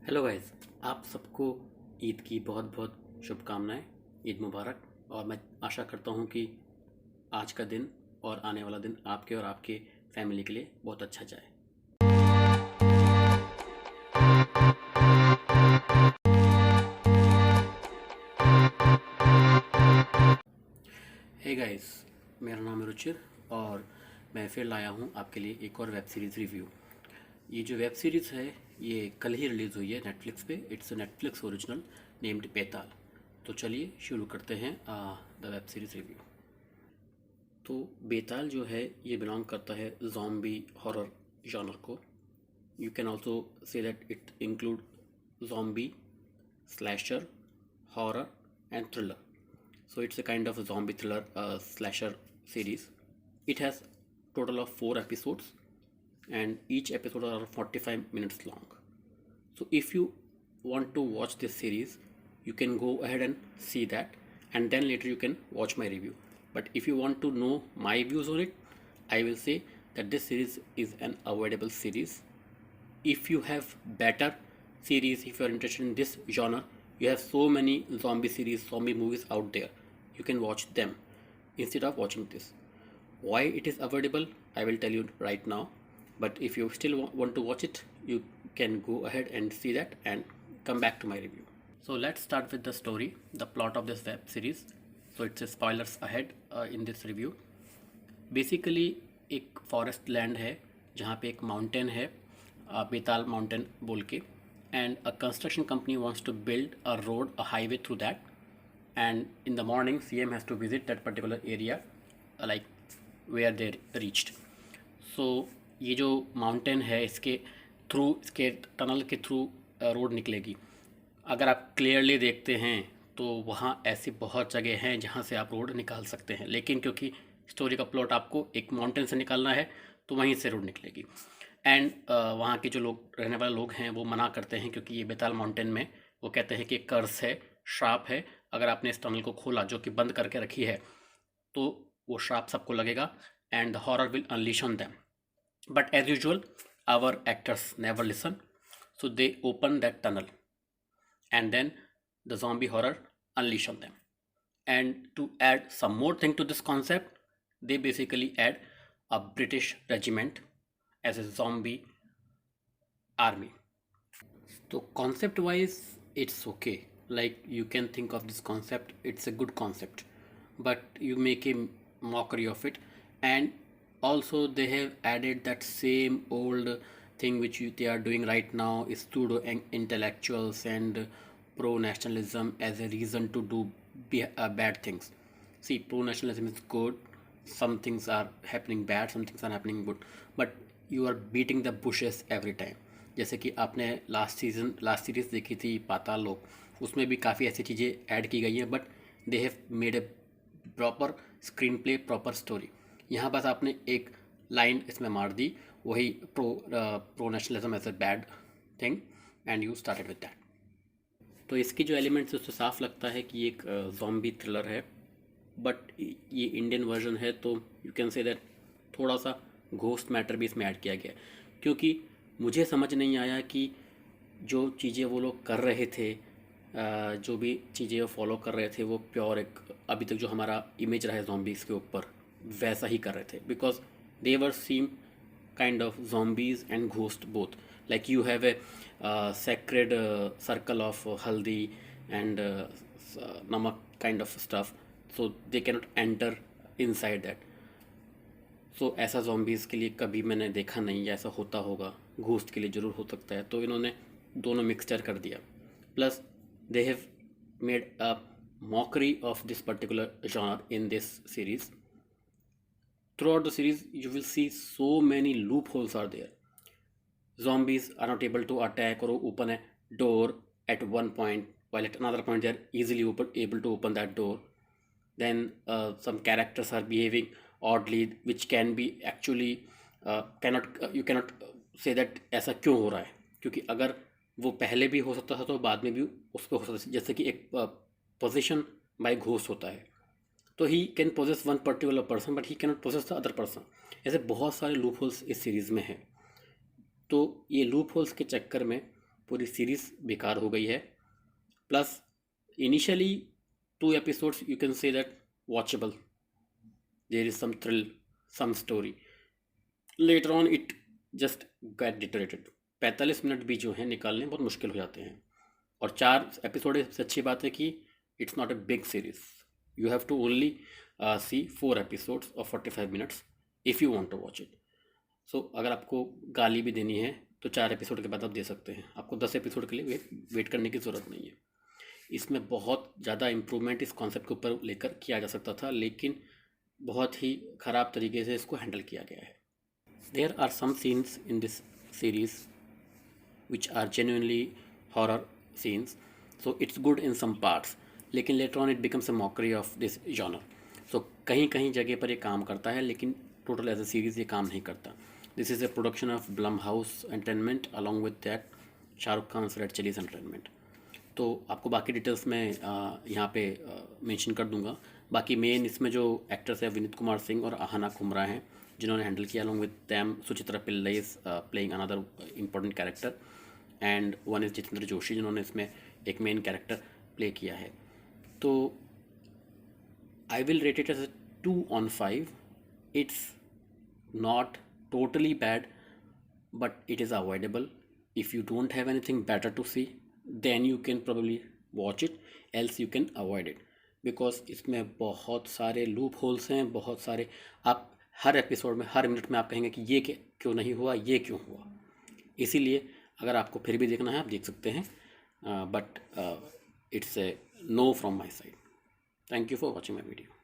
Hello guys, आप सबको ईद की बहुत बहुत शुभकामनाएं। ईद मुबारक। और मैं आशा करता हूं कि आज का दिन और आने वाला दिन आपके और आपके फैमिली के लिए बहुत अच्छा जाए। हे गाइस, मेरा नाम है रुचिर और मैं फिर लाया हूं आपके लिए एक और वेब सीरीज़ रिव्यू। ये जो वेब सीरीज़ है ये कल ही रिलीज़ हुई है नेटफ्लिक्स पे। It's a Netflix original named Betaal. तो चलिए शुरू करते हैं द वेब सीरीज़ रिव्यू। तो बेताल जो है ये बिलोंग करता है ज़ॉम्बी हॉरर जॉनर को। You can also say that it include zombie, slasher, horror and thriller. So it's a kind of a zombie thriller slasher series. It has total of 4 episodes and each episode are 45 minutes long. So if you want to watch this series, you can go ahead and see that, and then later you can watch my review. But if you want to know my views on it, I will say that this series is an avoidable series. If you have better series, if you are interested in this genre, you have so many zombie series, zombie movies out there, you can watch them instead of watching this. Why it is avoidable, I will tell you right now. But if you still want to watch it, you can go ahead and see that and come back to my review. So let's start with the story, the plot of this web series. So it's a spoilers ahead in this review. Basically एक forest land है जहाँ पे एक mountain है, बेताल mountain बोल के, and a construction company wants to build a road, a highway through that. And in the morning CM has to visit that particular area like where they reached. So ये जो mountain है इसके through, इसके tunnel के through road निकलेगी. अगर आप clearly देखते हैं तो वहाँ ऐसी बहुत जगह हैं जहाँ से आप रोड निकाल सकते हैं, लेकिन क्योंकि स्टोरी का प्लॉट आपको एक माउंटेन से निकालना है तो वहीं से रोड निकलेगी. एंड वहाँ के जो लोग, रहने वाले लोग हैं, वो मना करते हैं क्योंकि ये बेताल माउंटेन में वो कहते हैं कि कर्स है, श्राप है. अगर आपने इस टनल को खोला जो कि बंद करके रखी है तो वो श्राप सबको लगेगा and the horror will unleash on them. But as usual our actors never listen, so they open that tunnel and then the zombie horror unleash on them. And to add some more thing to this concept, they basically add a British regiment as a zombie army. So concept wise it's okay, like you can think of this concept, it's a good concept, but you make a mockery of it. And also they have added that same old thing which they are doing right now, is pseudo intellectuals and pro nationalism as a reason to do bad things. See, pro nationalism is good, some things are happening bad, some things are happening good, but you are beating the bushes every time. जैसे कि आपने last series देखी थी पाताल लोक, उसमें भी काफ़ी ऐसी चीज़ें ऐड की गई हैं, but they have made a proper screenplay, proper story. यहाँ बस आपने एक लाइन इसमें मार दी, वही pro nationalism as a bad thing, and you started with that. तो इसकी जो एलिमेंट्स है उससे साफ लगता है कि एक जॉम्बी थ्रिलर है, बट ये इंडियन वर्जन है तो यू कैन से दैट थोड़ा सा घोस्ट मैटर भी इसमें ऐड किया गया है. क्योंकि मुझे समझ नहीं आया कि जो चीज़ें वो लोग कर रहे थे, जो भी चीज़ें वो फॉलो कर रहे थे, वो प्योर एक अभी तक जो हमारा इमेज रहा है zombies के ऊपर वैसा ही कर रहे थे. Because they were seem kind of zombies and ghost both. Like you have a sacred circle of haldi and namak kind of stuff, so they cannot enter inside that. So ऐसा zombies के लिए कभी मैंने देखा नहीं, या ऐसा होता होगा, घोस्ट के लिए ज़रूर हो सकता है. तो इन्होंने दोनों मिक्सचर कर दिया. Plus they have made a mockery of this particular genre in this series. Throughout the series you will see so many loopholes are there. Zombies are not able to attack or open a door at one point, while at another point they are easily able to open that door. Then some characters are behaving oddly, which can be actually cannot you cannot say that ऐसा क्यों हो रहा है, क्योंकि अगर वो पहले भी हो सकता था तो बाद में भी उस पर हो सकता था. जैसे कि एक पोजीशन बाय घोस्ट होता है, तो he can possess one particular person but he cannot possess the other person. ऐसे बहुत सारे लूप होल्स इस सीरीज़ में हैं. तो ये लूप होल्स के चक्कर में पूरी सीरीज़ बेकार हो गई है। Plus initially 2 episodes you can say that watchable, there is some thrill, some story, later on it just get deteriorated. 45 minute भी जो है निकालने बहुत मुश्किल हो जाते हैं। और 4 एपिसोड सबसे अच्छी बात है कि it's not a big series, you have to only see 4 episodes of 45 minutes if you want to watch it. So अगर आपको गाली भी देनी है तो 4 एपिसोड के बाद आप दे सकते हैं, आपको 10 एपिसोड के लिए वेट करने की ज़रूरत नहीं है। इसमें बहुत ज़्यादा इम्प्रूवमेंट इस कॉन्सेप्ट के ऊपर लेकर किया जा सकता था, लेकिन बहुत ही ख़राब तरीके से इसको हैंडल किया गया है। There are some scenes in this series which are genuinely horror scenes, so it's good in some parts, लेकिन later on it becomes a mockery of this genre. So कहीं कहीं जगह पर ये काम करता है, लेकिन टोटल एज अ सीरीज़ ये काम नहीं करता। This is a production of Blum house entertainment along with that Shahrukh Khan red chillies entertainment. तो आपको बाकी डिटेल्स मैं यहाँ पे मेंशन कर दूंगा। बाकी मेन इसमें जो एक्टर्स हैं विनीत कुमार सिंह और आहना कुमरा हैं जिन्होंने हैंडल किया, along with them Suchitra Pillai is playing another important character, and one is Jitendra Joshi जिन्होंने इसमें एक मेन कैरेक्टर प्ले किया है। तो I will rate it as 2/5। It's not totally bad, but it is avoidable. If you don't have anything better to see, then you can probably watch it, else you can avoid it, because इसमें बहुत सारे loop holes हैं, बहुत सारे, आप हर episode में हर minute में आप कहेंगे कि ये क्यों नहीं हुआ, ये क्यों हुआ। इसीलिए अगर आपको फिर भी देखना है आप देख सकते हैं, but it's a know from my side. Thank you for watching my video.